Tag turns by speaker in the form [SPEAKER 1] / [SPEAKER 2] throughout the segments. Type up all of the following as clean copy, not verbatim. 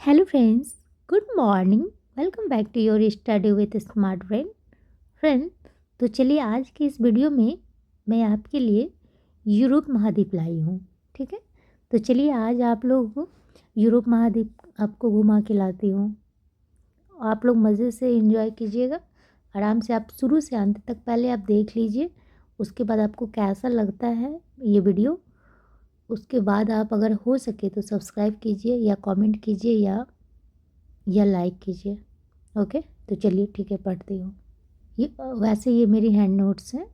[SPEAKER 1] Hello friends, good morning. Welcome back to your study with smart brain. Friend, तो चलिए आज की इस वीडियो में मैं आपके लिए यूरोप महाद्वीप लाई हूँ। ठीक है, तो चलिए आज आप लोगों को यूरोप महाद्वीप आपको घुमा के लाती हूँ। आप लोग मज़े से एंजॉय कीजिएगा, आराम से। आप शुरू से अंत तक पहले आप देख लीजिए, उसके बाद आपको कैसा लगता है ये वीडियो, उसके बाद आप अगर हो सके तो सब्सक्राइब कीजिए या कमेंट कीजिए या लाइक कीजिए। ओके, तो चलिए ठीक है, पढ़ती हूँ। वैसे ये मेरी हैंड नोट्स हैं।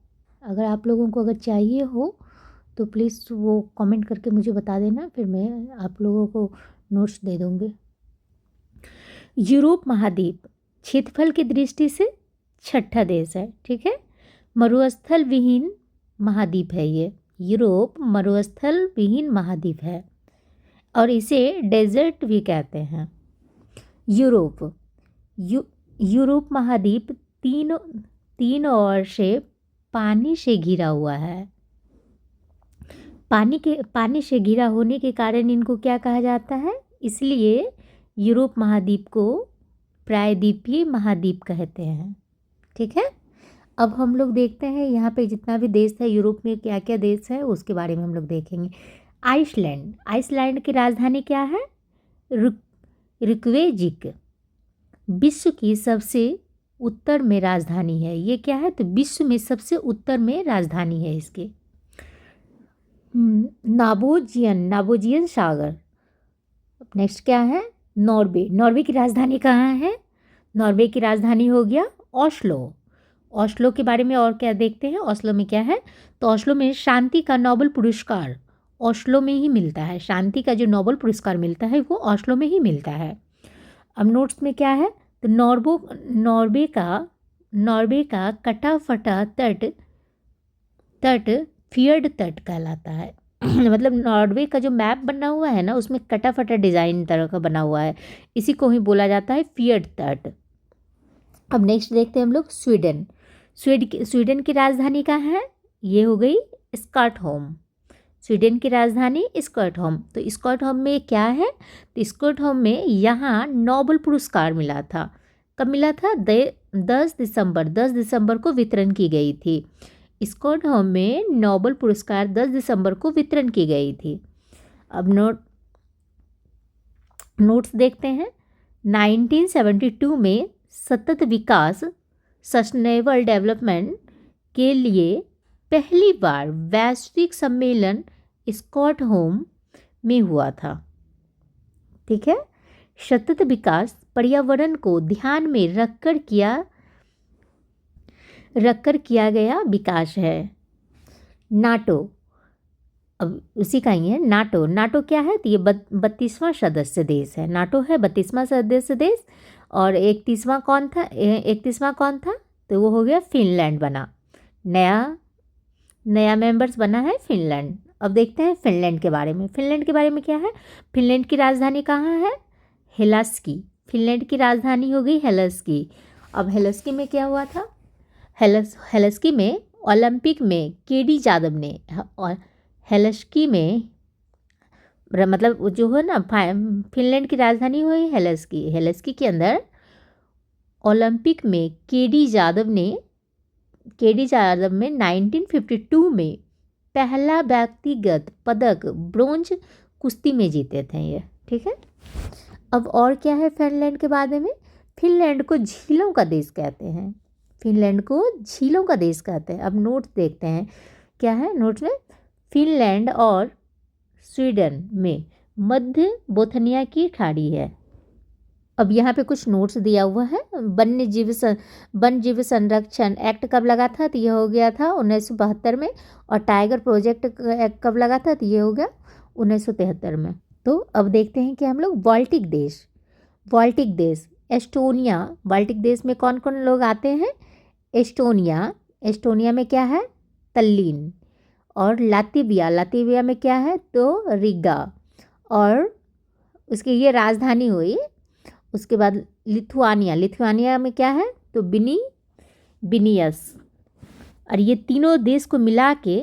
[SPEAKER 1] अगर आप लोगों को अगर चाहिए हो तो प्लीज़ वो कमेंट करके मुझे बता देना, फिर मैं आप लोगों को नोट्स दे दूँगी। यूरोप महाद्वीप क्षेत्रफल की दृष्टि से छठा देश है। ठीक है, मरुस्थल विहीन महाद्वीप है ये। यूरोप मरुस्थल विहीन महाद्वीप है और इसे डेजर्ट भी कहते हैं। यूरोप महाद्वीप तीन ओर से पानी से घिरा हुआ है। पानी से घिरा होने के कारण इनको क्या कहा जाता है, इसलिए यूरोप महाद्वीप को प्रायद्वीपीय महाद्वीप कहते हैं। ठीक है, अब हम लोग देखते हैं यहाँ पे जितना भी देश है यूरोप में, क्या क्या देश है उसके बारे में हम लोग देखेंगे। आइसलैंड की राजधानी क्या है? रिक्वेजिक। विश्व की सबसे उत्तर में राजधानी है। ये क्या है? तो विश्व में सबसे उत्तर में राजधानी है इसके। नाबोजियन सागर। नेक्स्ट क्या है? नॉर्वे की राजधानी कहाँ है? नॉर्वे की राजधानी हो गया ओस्लो के बारे में और क्या देखते हैं। ओस्लो में क्या है? तो ओस्लो में शांति का नोबेल पुरस्कार ओस्लो में ही मिलता है। शांति का जो नोबेल पुरस्कार मिलता है वो ओस्लो में ही मिलता है। अब नोट्स में क्या है? तो नॉर्वे का कटा फटा तट फियर्ड तट कहलाता है। मतलब नॉर्वे का जो मैप बना हुआ है ना, उसमें कटा फटा डिज़ाइन तरह का बना हुआ है, इसी को ही बोला जाता है फियर्ड तट। अब नेक्स्ट देखते हैं हम लोग स्वीडन की राजधानी कहाँ है? ये हो गई स्टॉकहोम। स्वीडन की राजधानी स्टॉकहोम। तो स्टॉकहोम में क्या है? तो स्टॉकहोम में यहाँ नोबेल पुरस्कार मिला था। कब मिला था? 10 दिसंबर को वितरण की गई थी। स्टॉकहोम में नोबेल पुरस्कार 10 दिसंबर को वितरण की गई थी। अब नोट्स देखते हैं। 1972 में सतत विकास सस्टेनेबल डेवलपमेंट के लिए पहली बार वैश्विक सम्मेलन स्टॉकहोम में हुआ था। ठीक है, सतत विकास पर्यावरण को ध्यान में रखकर किया गया विकास है। नाटो, अब उसी का ही है नाटो क्या है? तो ये 32वां सदस्य देश है। नाटो है 32वां सदस्य देश। और 31वां कौन था? तो वो हो गया फिनलैंड बना। नया मेंबर्स बना है फिनलैंड। अब देखते हैं फिनलैंड के बारे में। क्या है? फिनलैंड की राजधानी कहाँ है? हेलसिंकी। फिनलैंड की राजधानी हो गई हेलसिंकी। अब हेलसिंकी में क्या हुआ था? हेलसिंकी में ओलंपिक में केडी यादव ने, और हेलसिंकी में मतलब जो है ना, फिनलैंड की राजधानी हुई हेलसिंकी के अंदर ओलंपिक में केडी यादव में 1952 में पहला व्यक्तिगत पदक ब्रोंज कुश्ती में जीते थे ये। ठीक है, अब और क्या है फिनलैंड के बारे में? फिनलैंड को झीलों का देश कहते हैं। अब नोट्स देखते हैं क्या है नोट्स में। फिनलैंड और स्वीडन में मध्य बोथनिया की खाड़ी है। अब यहाँ पे कुछ नोट्स दिया हुआ है। वन्य जीव संरक्षण एक्ट कब लगा था? तो ये हो गया था 1972 में। और टाइगर प्रोजेक्ट एक्ट कब लगा था? तो ये हो गया 1973 में। तो अब देखते हैं कि हम लोग बाल्टिक देश एस्टोनिया। बाल्टिक देश में कौन कौन लोग आते हैं? एस्टोनिया में क्या है? तल्लीन। और लातविया में क्या है? तो रिगा। और उसकी ये राजधानी हुई। उसके बाद लिथुआनिया में क्या है? तो विनियस। और ये तीनों देश को मिला के,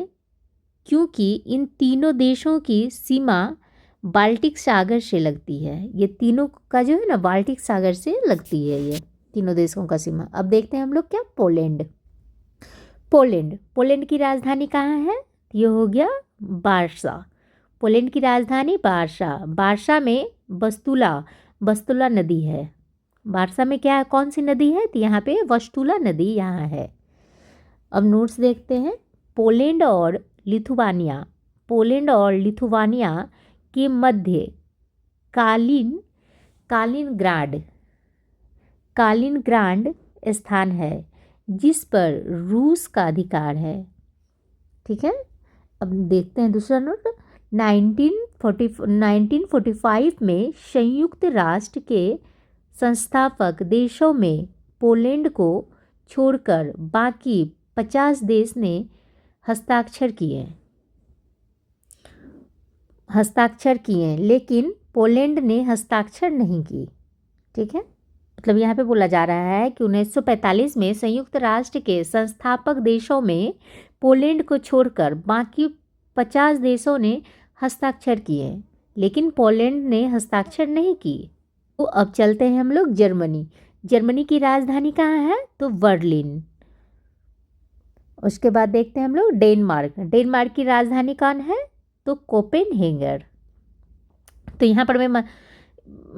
[SPEAKER 1] क्योंकि इन तीनों देशों की सीमा बाल्टिक सागर से लगती है। ये तीनों का जो है ना बाल्टिक सागर से लगती है ये तीनों देशों का सीमा। अब देखते हैं हम लोग क्या पोलैंड। पोलैंड पोलैंड की राजधानी कहाँ है? ये हो गया वार्सा। पोलैंड की राजधानी वार्सा। वार्सा में बस्तुला बस्तुला नदी है। वार्सा में क्या कौन सी नदी है? तो यहाँ पे वस्तुला नदी यहाँ है। अब नोट्स देखते हैं। पोलैंड और लिथुआनिया पोलैंड और लिथुआनिया के मध्य कालिनग्राड कालिनग्राड स्थान है जिस पर रूस का अधिकार है। ठीक है। अब देखते हैं दूसरा नोट। 1945 में संयुक्त राष्ट्र के संस्थापक देशों में पोलैंड को छोड़कर बाकी 50 देश ने हस्ताक्षर किए लेकिन पोलैंड ने हस्ताक्षर नहीं की। ठीक है। मतलब यहाँ पे बोला जा रहा है कि 1945 में संयुक्त राष्ट्र के संस्थापक देशों में पोलैंड को छोड़कर बाकी 50 देशों ने हस्ताक्षर किए लेकिन पोलैंड ने हस्ताक्षर नहीं की। तो अब चलते हैं हम लोग जर्मनी। जर्मनी की राजधानी कहाँ है? तो बर्लिन। उसके बाद देखते हैं हम लोग डेनमार्क। डेनमार्क की राजधानी कौन है? तो कोपेनहेगन। तो यहाँ पर मैं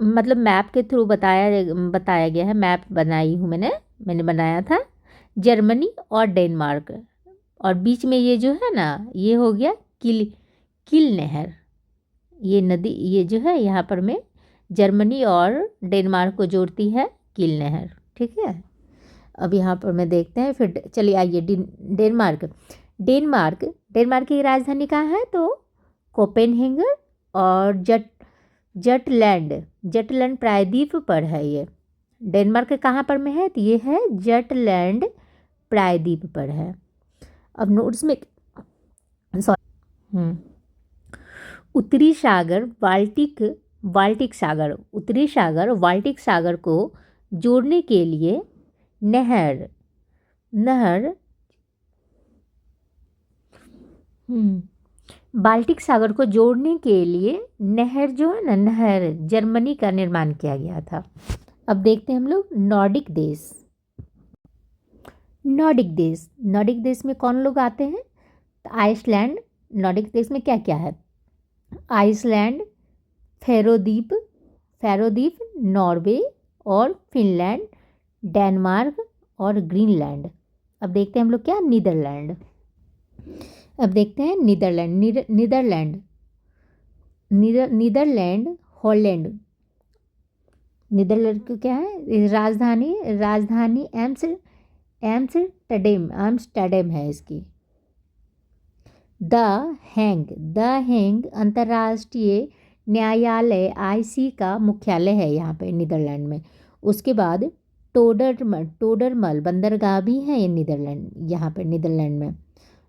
[SPEAKER 1] मतलब मैप के थ्रू बताया गया है। मैप बनाई हूँ मैंने बनाया था जर्मनी और डेनमार्क, और बीच में ये जो है ना ये हो गया किल नहर। ये नदी ये जो है यहाँ पर में जर्मनी और डेनमार्क को जोड़ती है किल नहर। ठीक है। अब यहाँ पर मैं देखते हैं फिर चलिए आइए डेनमार्क। डेनमार्क की राजधानी कहाँ है? तो कोपेनहेगन। और जटलैंड प्रायद्वीप पर है ये। डेनमार्क कहाँ पर में है? तो ये है जटलैंड प्रायद्वीप पर है। अब नोट्स में उत्तरी सागर बाल्टिक सागर को जोड़ने के लिए नहर बाल्टिक सागर को जोड़ने के लिए नहर जो है ना नहर जर्मनी का निर्माण किया गया था। अब देखते हैं हम लोग नॉर्डिक देश में कौन लोग आते हैं? तो आइसलैंड। नॉर्डिक देश में क्या क्या है? आइसलैंड, फैरोद्वीप, नॉर्वे और फिनलैंड, डेनमार्क और ग्रीनलैंड। अब देखते हैं हम लोग क्या नीदरलैंड। अब देखते हैं नीदरलैंड हॉलैंड। नीदरलैंड को क्या है? राजधानी एम्स्टर्डम है इसकी। द हेग अंतर्राष्ट्रीय न्यायालय IC का मुख्यालय है यहाँ पे नीदरलैंड में। उसके बाद टोडरमल बंदरगाह भी है ये नीदरलैंड में।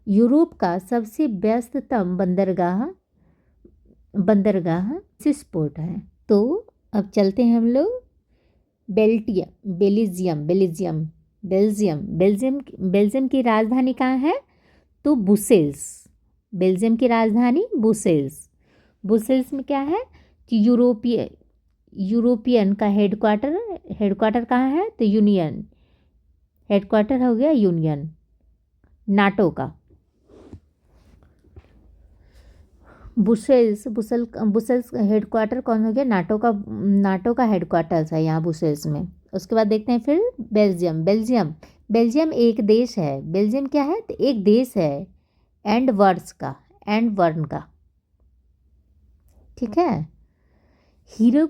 [SPEAKER 1] यूरोप का सबसे व्यस्ततम बंदरगाह सिस्पोर्ट है। तो अब चलते हैं हम लोग बेल्जियम की राजधानी कहाँ है? तो ब्रुसेल्स। बेल्जियम की राजधानी ब्रुसेल्स में क्या है? यूरोपियन का हेडक्वार्टर कहाँ है? तो यूनियन हेडक्वार्टर हो गया यूनियन नाटो का। ब्रुसेल्स हेडक्वार्टर कौन हो गया? नाटो का हेडक्वार्टर्स है यहाँ ब्रुसेल्स में। उसके बाद देखते हैं फिर बेल्जियम एक देश है। बेल्जियम क्या है? तो एक देश है एंड वर्न का। ठीक है। हीरो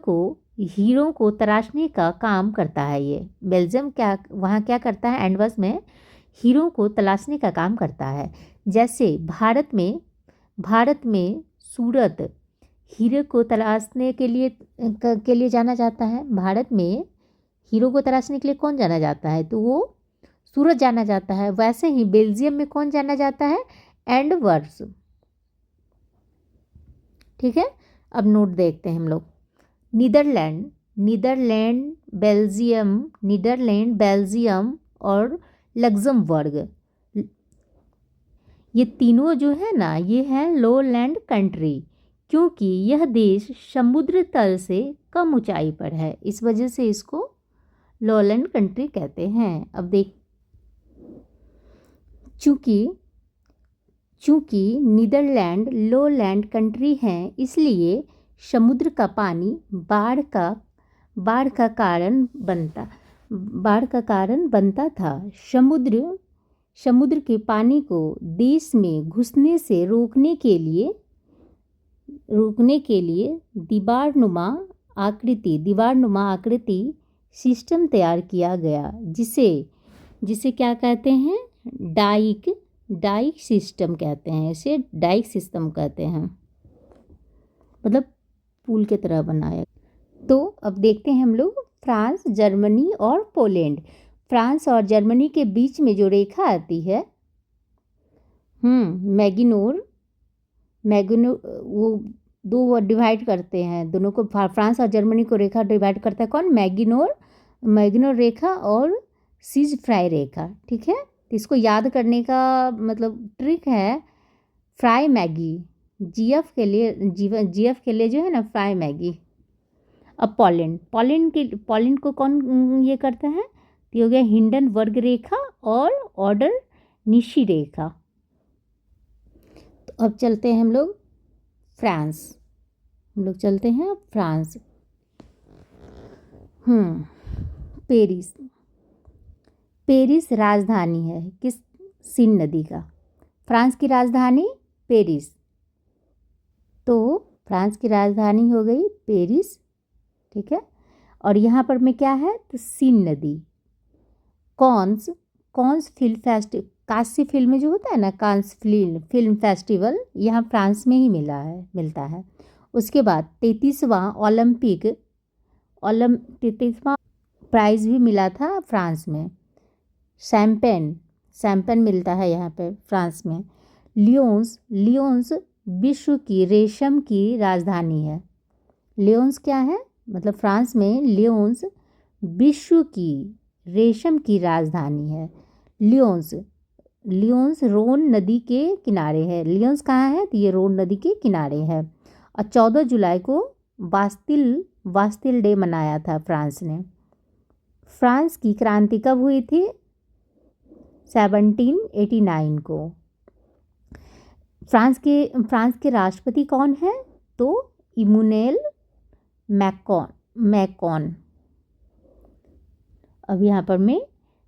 [SPEAKER 1] को तराशने का काम करता है ये बेल्जियम। वहाँ क्या करता है? एंडवर्स में हीरो को तलाशने का काम करता है। जैसे भारत में सूरत हीरो को तलाशने के लिए जाना जाता है। भारत में हीरो को तलाशने के लिए कौन जाना जाता है? तो वो सूरत जाना जाता है। वैसे ही बेल्जियम में कौन जाना जाता है? एंडवर्स। ठीक है। अब नोट देखते हैं हम लोग। नीदरलैंड बेल्जियम और लग्जमबर्ग, ये तीनों जो है ना ये है लो लैंड कंट्री। क्योंकि यह देश समुद्र तल से कम ऊंचाई पर है, इस वजह से इसको लोलैंड कंट्री कहते हैं। अब देख, चूंकि चूंकि नीदरलैंड लोलैंड कंट्री हैं, इसलिए समुद्र का पानी बाढ़ का कारण बनता था। समुद्र के पानी को देश में घुसने से रोकने के लिए दीवारनुमा आकृति सिस्टम तैयार किया गया, जिसे क्या कहते हैं, डाइक सिस्टम कहते हैं। इसे डाइक सिस्टम कहते हैं, मतलब पुल की तरह बनाया। तो अब देखते हैं हम लोग फ्रांस, जर्मनी और पोलैंड। फ्रांस और जर्मनी के बीच में जो रेखा आती है, मैगिनोर, वो दो डिवाइड करते हैं दोनों को। फ्रांस और जर्मनी को रेखा डिवाइड करता है कौन? मैगिनोर रेखा और सीज फ्राई रेखा। ठीक है, तो इसको याद करने का मतलब ट्रिक है फ्राई मैगी। जीएफ के लिए जो है ना, फ्राई मैगी। अब पोलैंड को कौन ये करता है? तो ये हो गया हिंडनबर्ग रेखा और ऑर्डर निशी रेखा। तो अब चलते हैं हम लोग फ्रांस। पेरिस राजधानी है किस सीन नदी का? फ्रांस की राजधानी पेरिस। तो फ्रांस की राजधानी हो गई पेरिस, ठीक है। और यहाँ पर में क्या है? तो सीन नदी। कॉन्स कांस फिल्म जो होता है ना, कांस फिल्म फेस्टिवल, यहाँ फ्रांस में ही मिलता है। उसके बाद 33वां प्राइज़ भी मिला था फ्रांस में। शैम्पेन मिलता है यहाँ पे फ्रांस में। लियोन्स विश्व की रेशम की राजधानी है। लियोन्स क्या है? मतलब फ्रांस में लियोन्स विश्व की रेशम की राजधानी है। लियोन्स रोन नदी के किनारे है। लियोन्स कहाँ है? तो ये रोन नदी के किनारे है। और 14 जुलाई को बास्टिल डे मनाया था फ्रांस ने। फ्रांस की क्रांति कब हुई थी? 1789 को। फ्रांस के राष्ट्रपति कौन है? तो इमैनुएल मैक्रोन। अब यहाँ पर में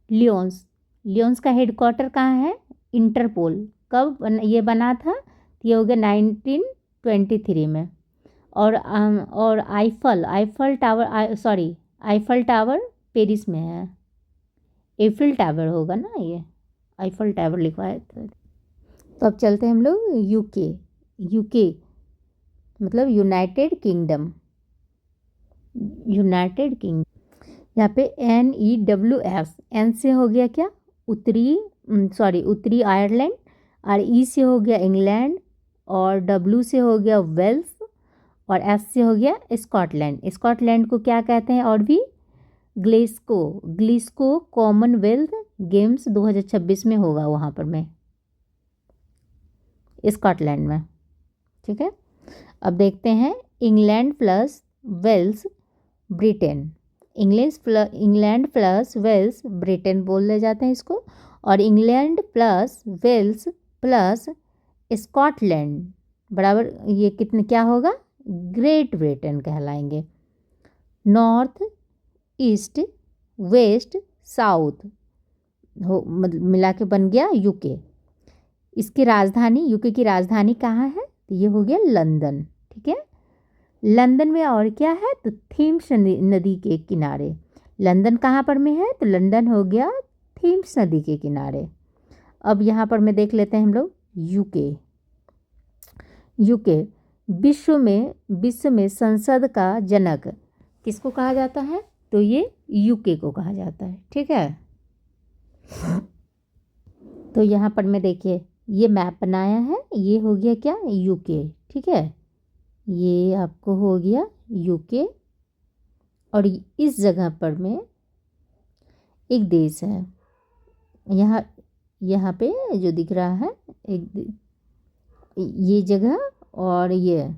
[SPEAKER 1] लियोन्स का हेडक्वार्टर कहाँ है? इंटरपोल। कब ये बना था? ये हो गया 1923 में। और आईफल टावर पेरिस में है। एफिल टावर होगा ना, ये आईफल टावर लिखा है। तो अब चलते हैं हम लोग यूके मतलब यूनाइटेड किंगडम। यहाँ पे NEWF, एन से हो गया क्या? उत्तरी आयरलैंड, और ई से हो गया इंग्लैंड, और W से हो गया वेल्स, और S से हो गया स्कॉटलैंड को क्या कहते हैं? और भी ग्लिस्को कॉमनवेल्थ गेम्स 2026 में होगा वहाँ पर में, स्कॉटलैंड में। ठीक है, अब देखते हैं England plus Wales Britain. England plus Wales Britain बोले जाते हैं इसको। और England plus Wales plus Scotland बराबर ये क्या होगा? ग्रेट ब्रिटेन कहलाएंगे। नॉर्थ, ईस्ट, वेस्ट, साउथ मतलब मिला के बन गया यूके। यूके की राजधानी कहाँ है? तो ये हो गया लंदन। ठीक है, लंदन में और क्या है? तो थेम्स नदी के किनारे। लंदन कहाँ पर में है? तो लंदन हो गया थेम्स नदी के किनारे। अब यहाँ पर में देख लेते हैं हम लोग यूके विश्व में संसद का जनक किसको कहा जाता है? तो ये यूके को कहा जाता है। ठीक है, तो यहाँ पर में देखिए ये मैप बनाया है, ये हो गया क्या? यूके। ठीक है, ये आपको हो गया यूके। और इस जगह पर में एक देश है, यहाँ पे जो दिख रहा है एक ये जगह, और ये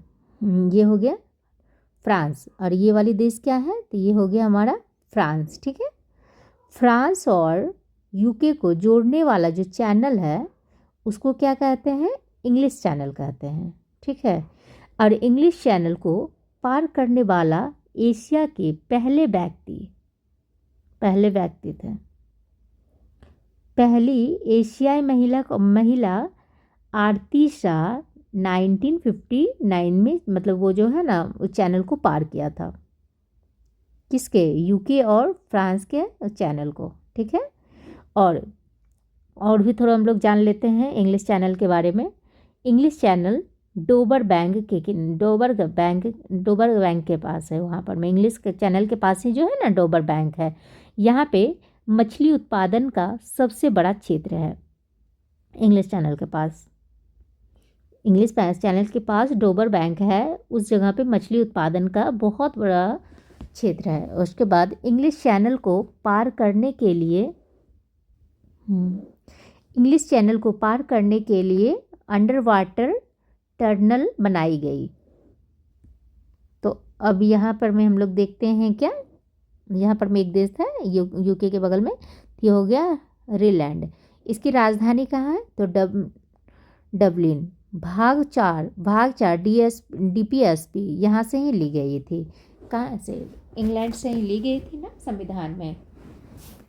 [SPEAKER 1] ये हो गया फ्रांस, और ये वाली देश क्या है, तो ये हो गया हमारा फ्रांस। ठीक है, फ्रांस और यूके को जोड़ने वाला जो चैनल है उसको क्या कहते हैं, इंग्लिश चैनल कहते हैं। ठीक है, और इंग्लिश चैनल को पार करने वाला एशिया के पहले व्यक्ति थे। पहली एशियाई महिला आरती शाह 1959 में, मतलब वो जो है ना, उस चैनल को पार किया था। किसके, यूके और फ्रांस के चैनल को। ठीक है, और भी थोड़ा हम लोग जान लेते हैं इंग्लिश चैनल के बारे में। इंग्लिश चैनल डोबर बैंक के पास है। वहाँ पर मैं इंग्लिश के चैनल के पास ही जो है ना डोबर बैंक है, यहाँ पे मछली उत्पादन का सबसे बड़ा क्षेत्र है। इंग्लिश चैनल के पास डोबर बैंक है, उस जगह पे मछली उत्पादन का बहुत बड़ा क्षेत्र है। उसके बाद इंग्लिश चैनल को पार करने के लिए अंडर वाटर टनल बनाई गई। तो अब यहाँ पर में हम लोग देखते हैं क्या, यहाँ पर में एक देश है यूके के बगल में, ये हो गया आयरलैंड। इसकी राजधानी कहाँ है, तो डबलिन। भाग चार DPSP यहाँ से ही ली गई थी। कहाँ से, इंग्लैंड से ही ली गई थी ना संविधान में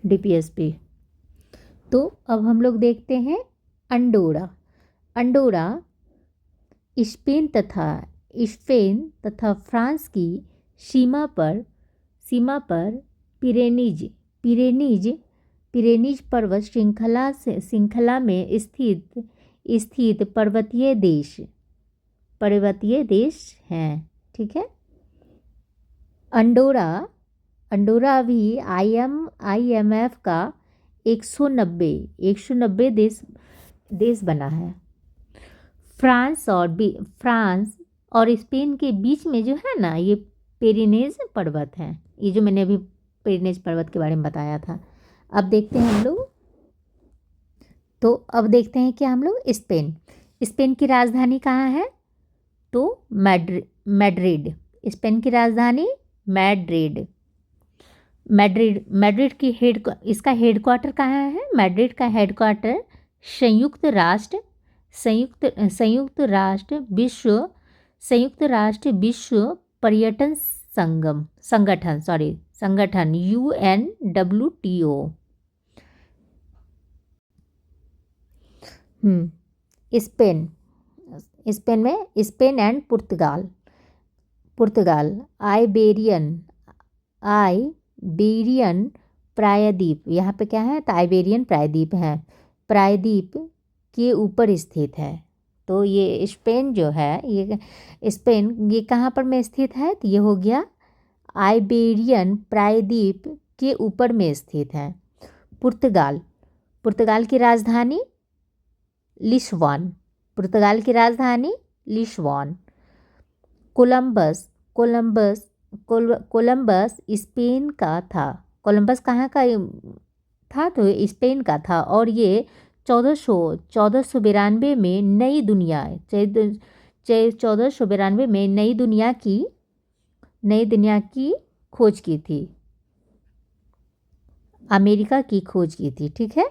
[SPEAKER 1] DPSP। तो अब हम लोग देखते हैं अंडोरा स्पेन तथा फ्रांस की सीमा पर पिरेनीज पर्वत श्रृंखला में स्थित पर्वतीय देश हैं। ठीक है, अंडोरा भी IMF का 190 देश बना है। फ्रांस और स्पेन के बीच में जो है ना, ये पिरेनीज पर्वत हैं, ये जो मैंने अभी पिरेनीज पर्वत के बारे में बताया था। अब देखते हैं हम लोग, तो अब देखते हैं क्या हम लोग, स्पेन की राजधानी कहाँ है, तो मैड्रिड। स्पेन की राजधानी मैड्रिड की इसका हेडक्वार्टर कहाँ है, मैड्रिड का हेडक्वार्टर संयुक्त राष्ट्र विश्व पर्यटन संगठन UNWTO। Spain and Portugal Iberian प्रायद्वीप, यहाँ पे क्या है, तो आइबेरियन प्रायद्वीप है, प्रायद्वीप के ऊपर स्थित है। तो ये स्पेन जो है, ये कहाँ पर में स्थित है, तो ये हो गया आइबेरियन प्रायद्वीप के ऊपर में स्थित है। पुर्तगाल की राजधानी लिस्बन। कोलंबस स्पेन का था। कोलंबस कहाँ का था, तो स्पेन का था, और ये 1492 में नई दुनिया की खोज की थी, अमेरिका की खोज की थी। ठीक है,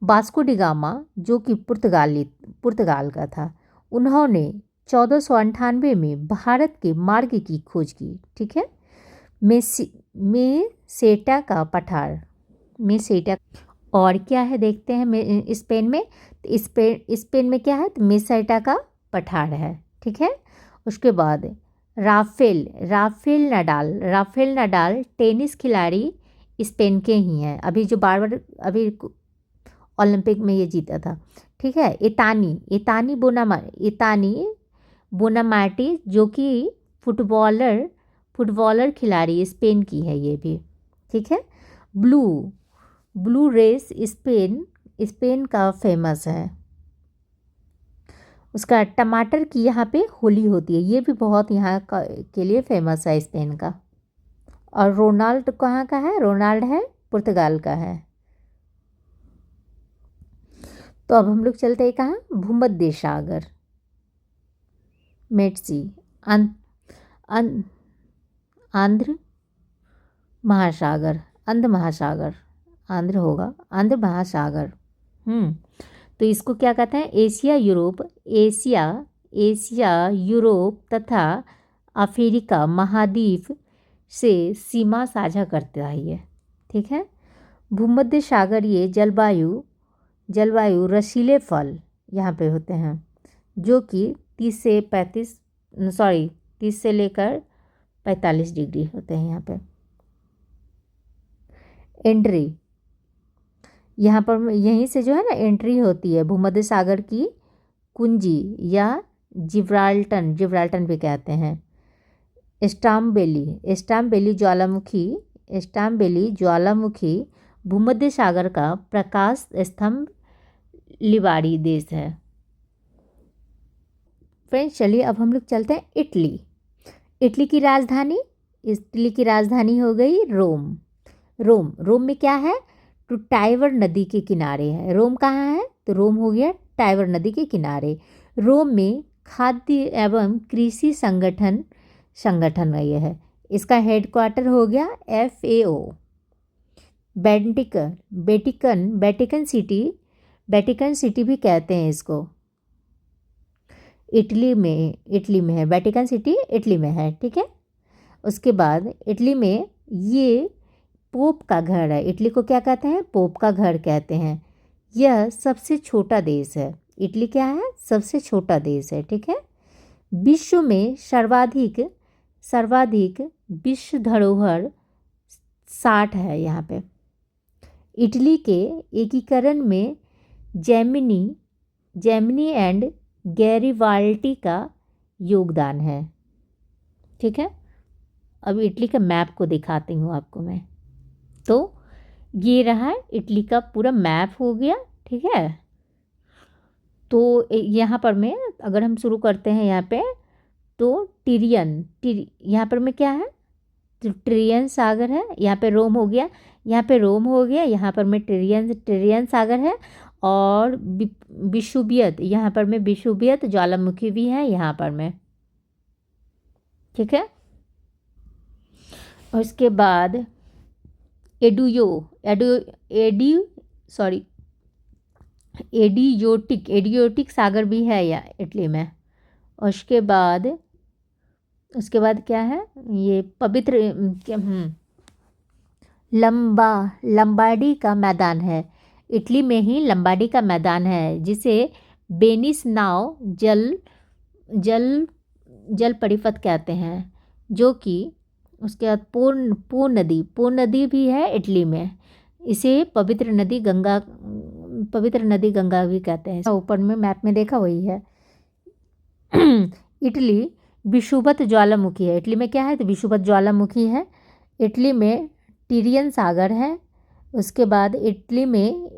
[SPEAKER 1] वास्को डी गामा जो कि पुर्तगाल का था, उन्होंने 1498 में भारत के मार्ग की खोज की। ठीक है, मेसेटा का पठार, और क्या है देखते हैं स्पेन में, तो स्पेन में क्या है, तो मेसेटा का पठार है। ठीक है, उसके बाद राफेल नडाल टेनिस खिलाड़ी स्पेन के ही हैं, अभी जो अभी ओलंपिक में ये जीता था। ठीक है, इतानी बोनामाटी जो कि फुटबॉलर खिलाड़ी स्पेन की है ये भी। ठीक है, ब्लू रेस स्पेन का फेमस है। उसका टमाटर की यहाँ पे होली होती है, ये भी बहुत यहाँ के लिए फेमस है स्पेन का। और रोनाल्ड कहाँ का है, रोनाल्ड है पुर्तगाल का है। तो अब हम लोग चलते हैं कहाँ, भूमध्य सागर, मेड सी, आं- आं- आंध्र महासागर, अंध महासागर, आंध्र होगा, आंध्र महासागर। तो इसको क्या कहते हैं? Asia Europe, Asia Asia Europe तथा अफ्रीका महाद्वीप से सीमा साझा करता है ये। ठीक है। भूमध्य सागरीय जलवायु जलवायु रसीले फल यहाँ पे होते हैं, जो कि 30 से लेकर 45 डिग्री होते हैं यहाँ पे। एंट्री, यहाँ पर यहीं से जो है ना एंट्री होती है भूमध्य सागर की कुंजी या जिब्राल्टन भी कहते हैं। स्टाम्बेली ज्वालामुखी भूमध्य सागर का प्रकाश स्तंभ लिबाड़ी देश है। फ्रेंड्स चलिए अब हम लोग चलते हैं इटली। इटली की राजधानी हो गई रोम में क्या है? तो टाइबर नदी के किनारे है। रोम कहाँ है? तो रोम हो गया टाइबर नदी के किनारे। रोम में खाद्य एवं कृषि संगठन है यह है। इसका हेडक्वार्टर हो गया FAO। वेटिकन सिटी भी कहते हैं इसको। इटली में है वेटिकन सिटी, इटली में है। ठीक है। उसके बाद इटली में ये पोप का घर है। इटली को क्या कहते हैं? पोप का घर कहते हैं। यह सबसे छोटा देश है। इटली क्या है? सबसे छोटा देश है। ठीक है। विश्व में सर्वाधिक विश्व धरोहर 60 है यहाँ पे। इटली के एकीकरण में जेमिनी एंड गैरिबाल्डी का योगदान है। ठीक है। अब इटली का मैप को दिखाती हूँ आपको मैं। तो ये रहा इटली का पूरा मैप हो गया। ठीक है। तो यहाँ पर मैं अगर हम शुरू करते हैं यहाँ पे, तो यहाँ पर में क्या है? तो टिरियन सागर है। यहाँ पे रोम हो गया, यहाँ पर में टिरियन सागर है। और विषुवियत, यहाँ पर में विषुवियत ज्वालामुखी भी है यहाँ पर में। ठीक है। और उसके बाद एडियोटिक सागर भी है या इटली में। और उसके बाद क्या है? ये पवित्र लंबाडी का मैदान है। इटली में ही लंबाडी का मैदान है, जिसे बेनिस नाव जल परिपथ कहते हैं, जो कि उसके बाद पूर्ण नदी भी है इटली में। इसे पवित्र नदी गंगा भी कहते हैं। ऊपर में मैप में देखा वही है। इटली विषुवत ज्वालामुखी है। इटली में क्या है? तो विषुवत ज्वालामुखी है। इटली में टिरियन सागर है। उसके बाद इटली में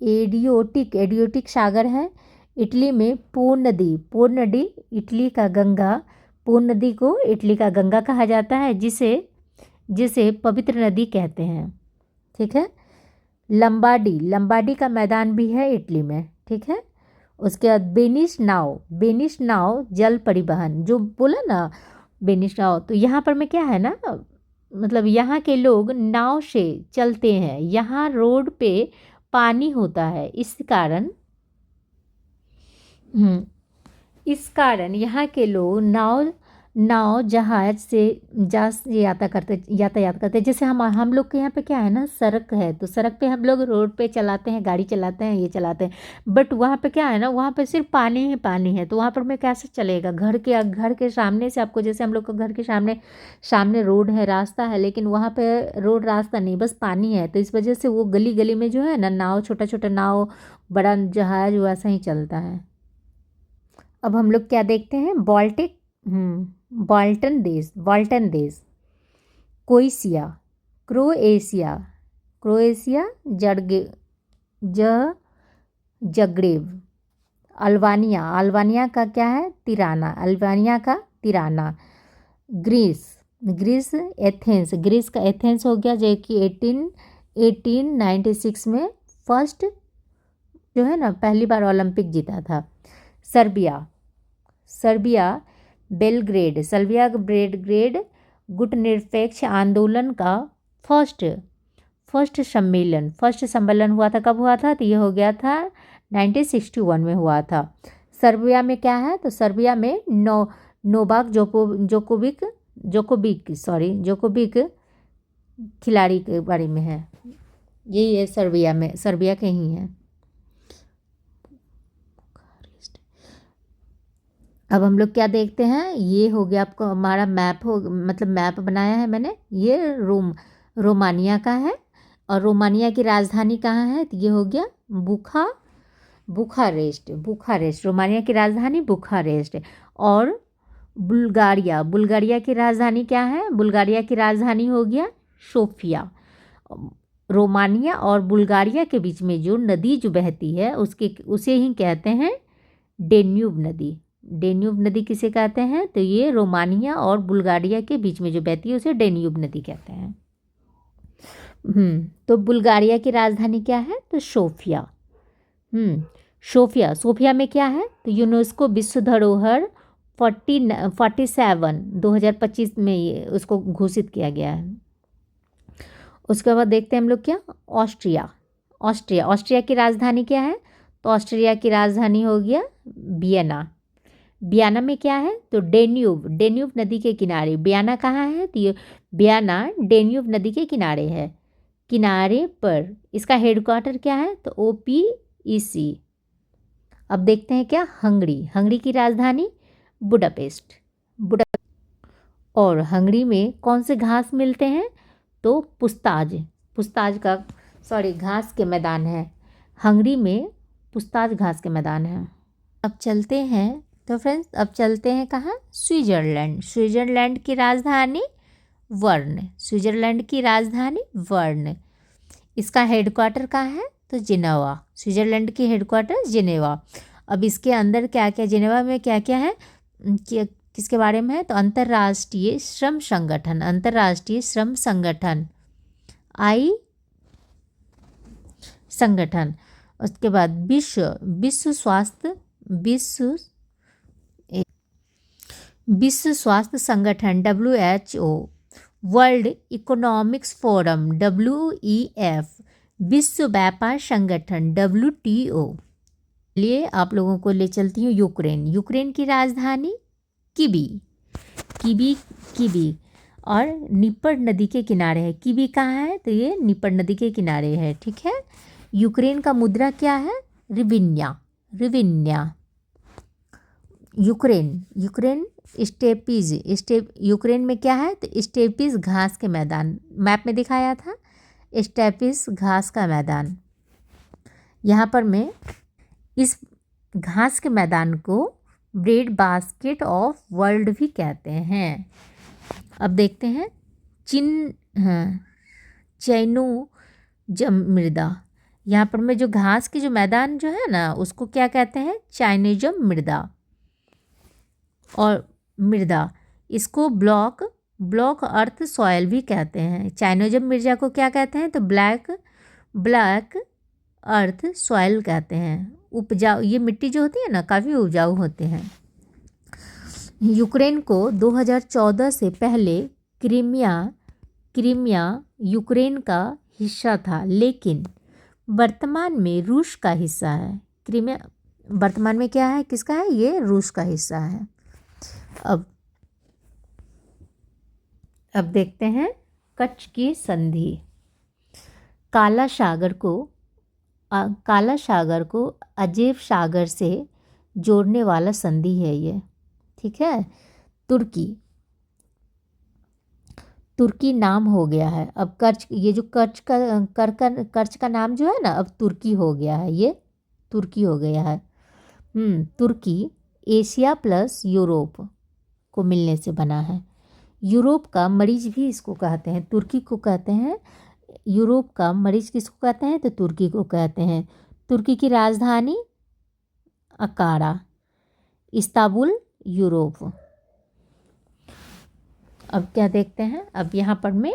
[SPEAKER 1] एडियोटिक सागर है। इटली में पूर्ण नदी इटली का गंगा, पूर्ण नदी को इटली का गंगा कहा जाता है, जिसे पवित्र नदी कहते हैं। ठीक है। लंबाडी का मैदान भी है इटली में। ठीक है। उसके बाद बेनिस नाव जल परिवहन, जो बोला ना बेनिस नाव, तो यहाँ पर में क्या है ना, मतलब यहाँ के लोग नाव से चलते हैं। यहाँ रोड पे पानी होता है। इस कारण यहाँ के लोग नाव जहाज से यातायात करते। जैसे हम लोग के यहाँ पे क्या है ना, सड़क है, तो सड़क पे हम लोग रोड पे चलाते हैं, गाड़ी चलाते हैं, ये चलाते हैं। बट वहाँ पे क्या है ना, वहाँ पे सिर्फ पानी ही पानी है। तो वहाँ पर में कैसे चलेगा? घर के सामने से आपको, जैसे हम लोग के घर के सामने रोड है, रास्ता है, लेकिन वहाँ पे रोड रास्ता नहीं, बस पानी है। तो इस वजह से वो गली गली में जो है ना नाव, छोटा छोटा नाव, बड़ा जहाज वैसा ही चलता है। अब हम लोग क्या देखते हैं? बाल्टन देश, क्रोएशिया, जग्रेब, अल्बानिया का क्या है? तिराना, ग्रीस एथेंस का एथेंस हो गया, जो कि 1896 में फर्स्ट जो है ना पहली बार ओलंपिक जीता था। सर्बिया बेलग्रेड, सर्बिया बेलग्रेड गुटनिरपेक्ष आंदोलन का फर्स्ट सम्मेलन हुआ था। कब हुआ था? तो ये हो गया था 1961 में हुआ था। सर्बिया में क्या है? तो सर्बिया में नोवाक जोकोविक खिलाड़ी के बारे में है। यही है सर्बिया के ही हैं। अब हम लोग क्या देखते हैं, ये हो गया आपको हमारा मैप बनाया है मैंने। ये रोमानिया का है और रोमानिया की राजधानी कहाँ है? तो ये हो गया बुखारेस्ट। रोमानिया की राजधानी बुखारेस्ट। और बुल्गारिया की राजधानी क्या है? बुल्गारिया की राजधानी हो गया सोफिया। रोमानिया और बुल्गारिया के बीच में जो नदी जो बहती है उसे ही कहते हैं डेन्यूब नदी। डेन्यूब नदी किसे कहते हैं? तो ये रोमानिया और बुल्गारिया के बीच में जो बहती है उसे डेन्यूब नदी कहते हैं। तो बुल्गारिया की राजधानी क्या है? तो सोफिया। सोफिया में क्या है? तो यूनेस्को विश्व धरोहर 2025 में ये उसको घोषित किया गया है। उसके बाद देखते हैं हम लोग क्या, ऑस्ट्रिया की राजधानी क्या है? तो ऑस्ट्रिया की राजधानी हो गया वियना में क्या है? तो डेन्यूब नदी के किनारे। वियना कहाँ है? तो ये वियना डेन्यूब नदी के किनारे है, किनारे पर। इसका हेडक्वार्टर क्या है? तो OPEC। अब देखते हैं क्या, हंगरी की राजधानी बुडापेस्ट। और हंगरी में कौन से घास मिलते हैं? तो घास के मैदान है। हंगरी में पुस्ताज घास के मैदान है। अब चलते हैं कहाँ? स्विट्जरलैंड की राजधानी वर्न। इसका हेडक्वार्टर कहाँ है? तो जिनेवा। स्विट्जरलैंड की हेडक्वार्टर जिनेवा। अब इसके अंदर क्या क्या, जिनेवा में क्या क्या है, किसके बारे में है? तो अंतर्राष्ट्रीय श्रम संगठन उसके बाद विश्व स्वास्थ्य संगठन WHO, world economics forum WEF, विश्व व्यापार संगठन WTO। लिए आप लोगों को ले चलती हूँ यूक्रेन की राजधानी कीवी और निपर नदी के किनारे है। कीवी कहाँ है? तो ये निपर नदी के किनारे है, ठीक है। यूक्रेन का मुद्रा क्या है? रिविन्या। यूक्रेन यूक्रेन में क्या है? तो स्टेपीज घास के मैदान, मैप में दिखाया था स्टेपीज घास का मैदान। यहाँ पर मैं इस घास के मैदान को ब्रेड बास्केट ऑफ वर्ल्ड भी कहते हैं। अब देखते हैं चाइनोजम मृदा। यहाँ पर मैं जो घास की जो मैदान जो है ना उसको क्या कहते हैं? चाइनोजम मृदा। इसको ब्लॉक अर्थ सॉयल भी कहते हैं। चाइनोजम मृदा को क्या कहते हैं? तो ब्लैक अर्थ सॉयल कहते हैं। उपजाऊ, ये मिट्टी जो होती है ना काफ़ी उपजाऊ होते हैं। यूक्रेन को 2014 से पहले क्रीमिया यूक्रेन का हिस्सा था, लेकिन वर्तमान में रूस का हिस्सा है। क्रीमिया वर्तमान में क्या है, किसका है? ये रूस का हिस्सा है। अब देखते हैं कच्छ की संधि। काला सागर को अजेव सागर से जोड़ने वाला संधि है ये, ठीक है। तुर्की नाम हो गया है अब कच्छ। ये जो कच्छ का नाम जो है ना अब तुर्की हो गया है, ये तुर्की हो गया है। तुर्की एशिया प्लस यूरोप को मिलने से बना है। यूरोप का मरीज भी इसको कहते हैं, तुर्की को कहते हैं। यूरोप का मरीज किसको कहते हैं? तो तुर्की को कहते हैं। तुर्की की राजधानी अंकारा, इस्तांबुल, यूरोप। अब क्या देखते हैं? अब यहाँ पर में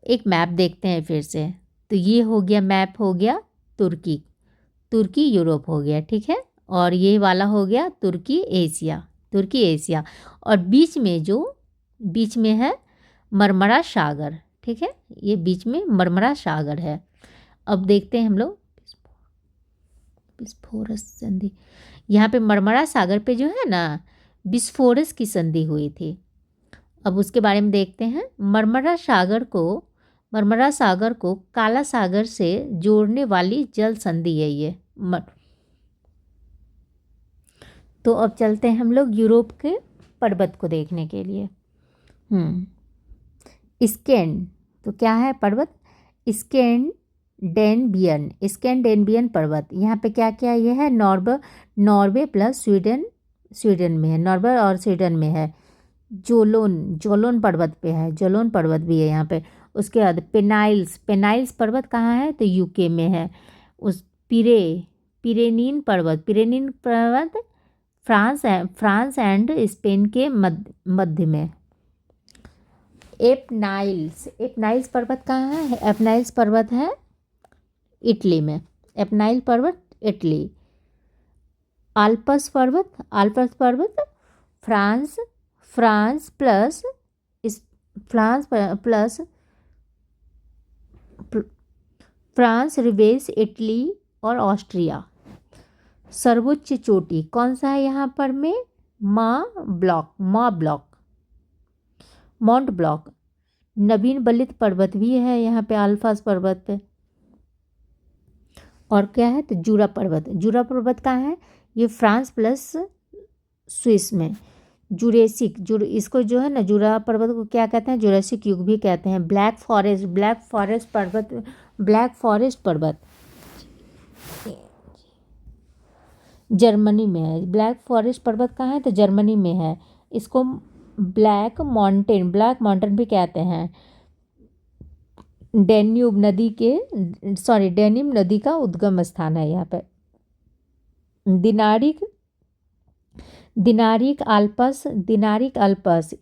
[SPEAKER 1] एक मैप देखते हैं फिर से। तो ये हो गया, मैप हो गया तुर्की यूरोप हो गया, ठीक है। और ये वाला हो गया तुर्की एशिया। तुर्की एशिया, और बीच में है मरमरा सागर। ठीक है, ये बीच में मरमरा सागर है। अब देखते हैं हम लोग बिस्फोरस संधि। यहाँ पे मरमरा सागर पे जो है ना बिस्फोरस की संधि हुई थी। अब उसके बारे में देखते हैं। मरमरा सागर को काला सागर से जोड़ने वाली जल संधि है ये। तो अब चलते हैं हम लोग यूरोप के पर्वत को देखने के लिए। स्कैंड, तो क्या है पर्वत? स्कैंडेनेवियन पर्वत। यहाँ पे क्या क्या ये है? नॉर्वे प्लस स्वीडन में है, नॉर्वे और स्वीडन में है। जोलोन पर्वत पे है, जोलोन पर्वत भी है यहाँ पे। उसके बाद पेनाइल्स पर्वत कहाँ है? तो यूके में है। उस पिरेनीन पर्वत फ्रांस एंड स्पेन के मध्य में। एपनाइल्स पर्वत कहाँ है? एपनाइल्स पर्वत है इटली में। एपनाइल पर्वत इटली। आल्प्स पर्वत फ्रांस रिवेस इटली और ऑस्ट्रिया। सर्वोच्च चोटी कौन सा है यहाँ पर में? Mount block. नवीन बलित पर्वत भी है यहाँ पे अल्पास पर्वत पे। और क्या है? तो जूरा पर्वत कहाँ है? ये फ्रांस प्लस स्विस में। इसको जो है ना जूरा पर्वत को क्या कहते हैं? जुरासिक युग भी कहते हैं। ब्लैक फॉरेस्ट पर्वत जर्मनी में है। ब्लैक फॉरेस्ट पर्वत कहाँ है? तो जर्मनी में है। इसको ब्लैक माउंटेन भी कहते हैं। डेन्यूब नदी का उद्गम स्थान है यहाँ पे। दिनारिक अल्पस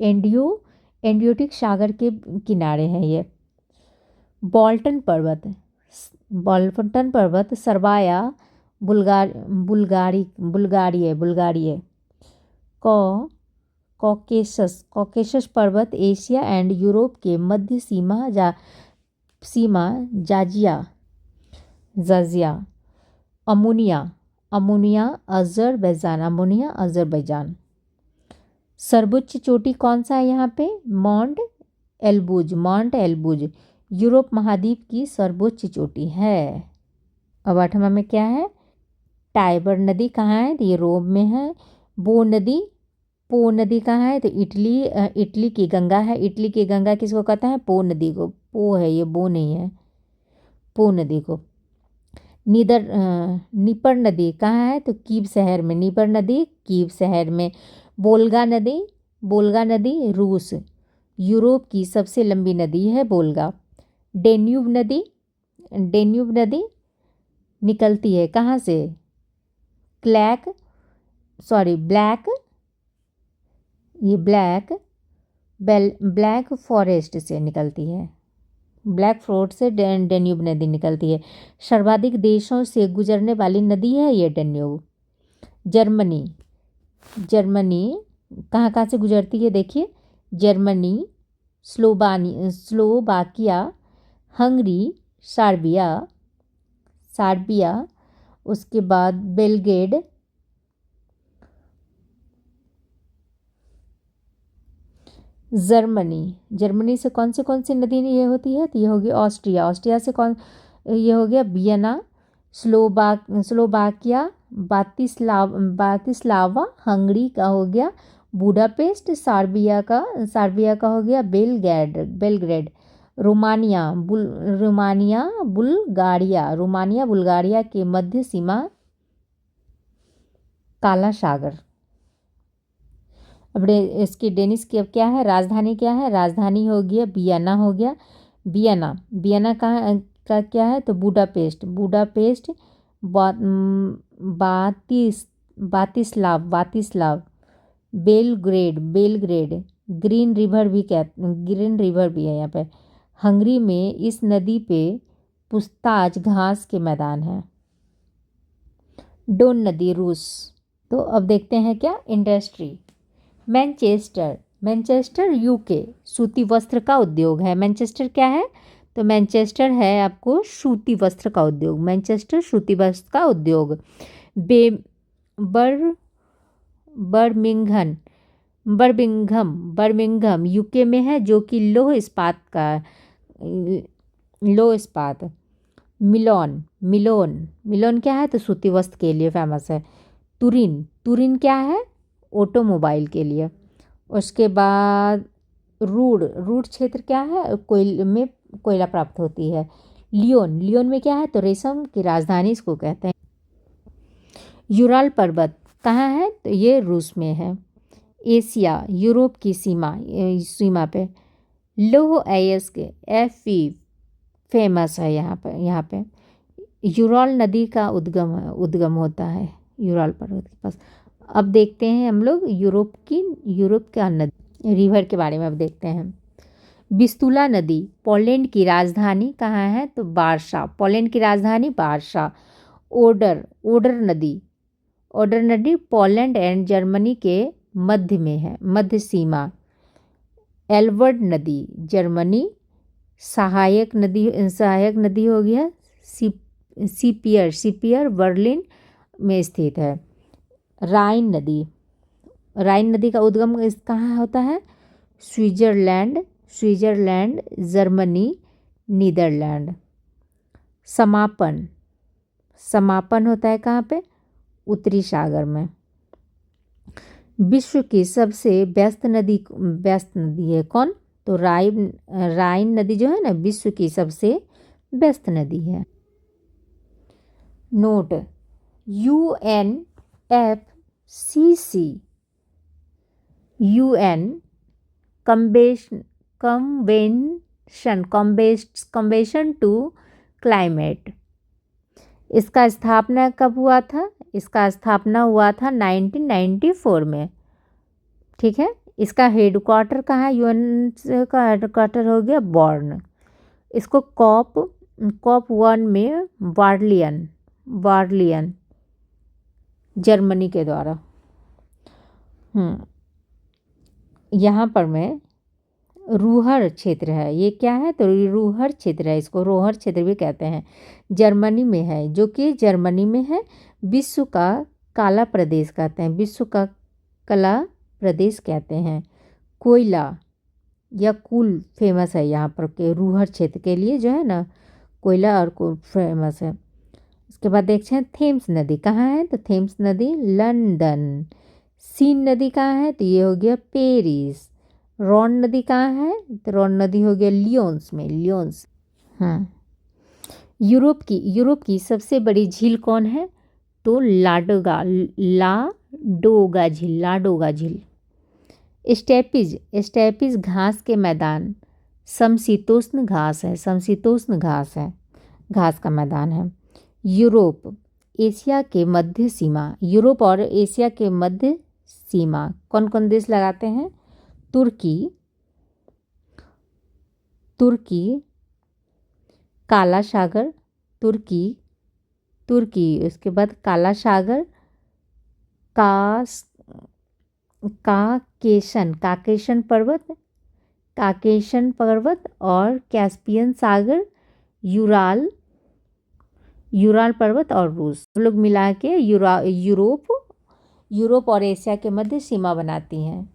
[SPEAKER 1] एंडियोटिक सागर के किनारे हैं ये। बॉल्टन पर्वत सरवाया बुल्गारिया। कॉकेशस पर्वत एशिया एंड यूरोप के मध्य सीमा जाजिया। Ammonia Azerbaijan. सर्वोच्च चोटी कौन सा है यहाँ पे? माउंट एल्बुज यूरोप महाद्वीप की सर्वोच्च चोटी है। अब 8वां में क्या है? टाइबर नदी कहाँ है? तो ये रोम में है। पो नदी कहाँ है? तो इटली की गंगा है। इटली की गंगा किसको कहते हैं? पो नदी को। पो है ये, बो नहीं है। पो नदी को। नीपर नदी कहाँ है? तो कीव शहर में। नीपर नदी कीव शहर में। बोल्गा नदी रूस। यूरोप की सबसे लंबी नदी है बोल्गा। डेन्यूब नदी निकलती है कहाँ से? ब्लैक फॉरेस्ट से निकलती है। ब्लैक फोर्ट से डेन्यूब नदी निकलती है। सर्वाधिक देशों से गुजरने वाली नदी है ये डेन्यूब। जर्मनी कहाँ से गुजरती है? देखिए, जर्मनी, स्लोवाकिया, हंगरी, सार्बिया, उसके बाद बेलग्रेड, जर्मनी से कौन सी नदी ये होती है? तो ये होगी ऑस्ट्रिया से ये हो गया वियना, स्लोवाकिया, बातिस्लावा, हंगरी का हो गया बुडापेस्ट, सार्बिया का हो गया बेलग्रेड। रोमानिया बुल्गारिया के मध्य सीमा काला सागर। अब इसकी डेनिश की अब क्या है? राजधानी क्या है? राजधानी हो गया वियना का क्या है? तो बुडापेस्ट। बातिस्लाव, बेलग्रेड। ग्रीन रिवर भी है यहाँ पे। हंगरी में इस नदी पे पुस्ताज घास के मैदान हैं। डोन नदी रूस। तो अब देखते हैं क्या? इंडस्ट्री। मैनचेस्टर, मैनचेस्टर यूके सूती वस्त्र का उद्योग है। मैनचेस्टर क्या है? तो मैनचेस्टर है आपको सूती वस्त्र का उद्योग। मैनचेस्टर सूती वस्त्र का उद्योग। बे बर बर्मिंघम बर्मिंघम यूके में है, जो कि लौह इस्पात। मिलोन क्या है? तो सूती वस्त्र के लिए फेमस है। तुरिन क्या है? ऑटोमोबाइल के लिए। उसके बाद रूड क्षेत्र क्या है? कोयला प्राप्त होती है। लियोन में क्या है? तो रेशम की राजधानी इसको कहते हैं। यूराल पर्वत कहाँ है? तो ये रूस में है। एशिया, यूरोप की सीमा पे लौह अयस्क Fe फेमस है यहाँ पे। यूराल नदी का उद्गम होता है यूराल पर्वत के पास। अब देखते हैं हम लोग यूरोप का नदी रिवर के बारे में अब देखते हैं। विस्तुला नदी पोलैंड की राजधानी कहाँ है? तो वार्सा। पोलैंड की राजधानी वार्सा। ओडर नदी पोलैंड एंड जर्मनी के मध्य में है, मध्य सीमा। एल्बर्ट नदी जर्मनी। सहायक नदी हो गया सीपियर बर्लिन में स्थित है। राइन नदी का उद्गम कहाँ होता है? Switzerland, Germany, Netherlands. समापन होता है कहाँ पे? उत्तरी सागर में। विश्व की सबसे व्यस्त नदी है कौन? तो राइन नदी जो है ना, विश्व की सबसे व्यस्त नदी है। Note: UNFCCC UN convention to climate. इसका स्थापना कब हुआ था? इसका स्थापना हुआ था 1994 में। ठीक है। इसका हेडक्वार्टर कहाँ है? यूएन का हेडक्वार्टर हो गया बॉर्न। इसको कॉप 1 में वार्लियन जर्मनी के द्वारा। यहाँ पर में रूहर क्षेत्र है। ये क्या है? तो रूहर क्षेत्र है, इसको रोहर क्षेत्र भी कहते हैं। जर्मनी में है, जो कि जर्मनी में है। विश्व का काला प्रदेश कहते हैं, विश्व का कला प्रदेश कहते हैं। कोयला या कुल फेमस है यहाँ पर के रूहर क्षेत्र के लिए, जो है ना, कोयला और कुल फेमस है। उसके बाद देखते हैं थेम्स नदी कहाँ है? तो थेम्स नदी लंदन। सीन नदी कहाँ है? तो ये हो गया पेरिस। रॉन नदी कहाँ है? तो रॉन नदी हो गया लियोन्स। यूरोप की सबसे बड़ी झील कौन है? तो लाडोगा झील। स्टेपिज घास के मैदान। समशीतोष्ण घास है, घास का मैदान है। यूरोप और एशिया के मध्य सीमा कौन कौन देश लगाते हैं? तुर्की, काला सागर, तुर्की। उसके बाद काला सागर, काकेशन पर्वत और कैस्पियन सागर, यूराल पर्वत और रूस, लोग मिला के यूरोप और एशिया के मध्य सीमा बनाती हैं।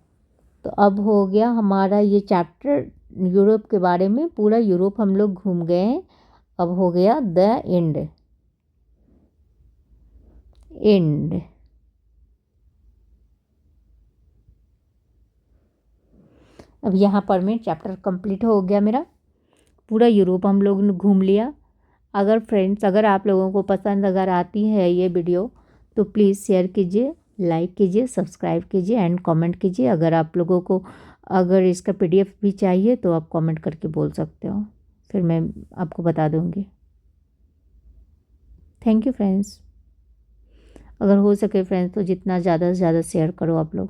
[SPEAKER 1] तो अब हो गया हमारा ये चैप्टर यूरोप के बारे में। पूरा यूरोप हम लोग घूम गए हैं। अब हो गया द एंड। अब यहाँ पर मैं चैप्टर कंप्लीट हो गया मेरा। पूरा यूरोप हम लोग ने घूम लिया। अगर आप लोगों को पसंद अगर आती है ये वीडियो, तो प्लीज़ शेयर कीजिए, लाइक कीजिए, सब्सक्राइब कीजिए एंड कमेंट कीजिए। अगर आप लोगों को इसका PDF भी चाहिए तो आप कमेंट करके बोल सकते हो, फिर मैं आपको बता दूँगी। Thank you friends. अगर हो सके फ्रेंड्स तो जितना ज़्यादा से ज़्यादा शेयर करो आप लोग।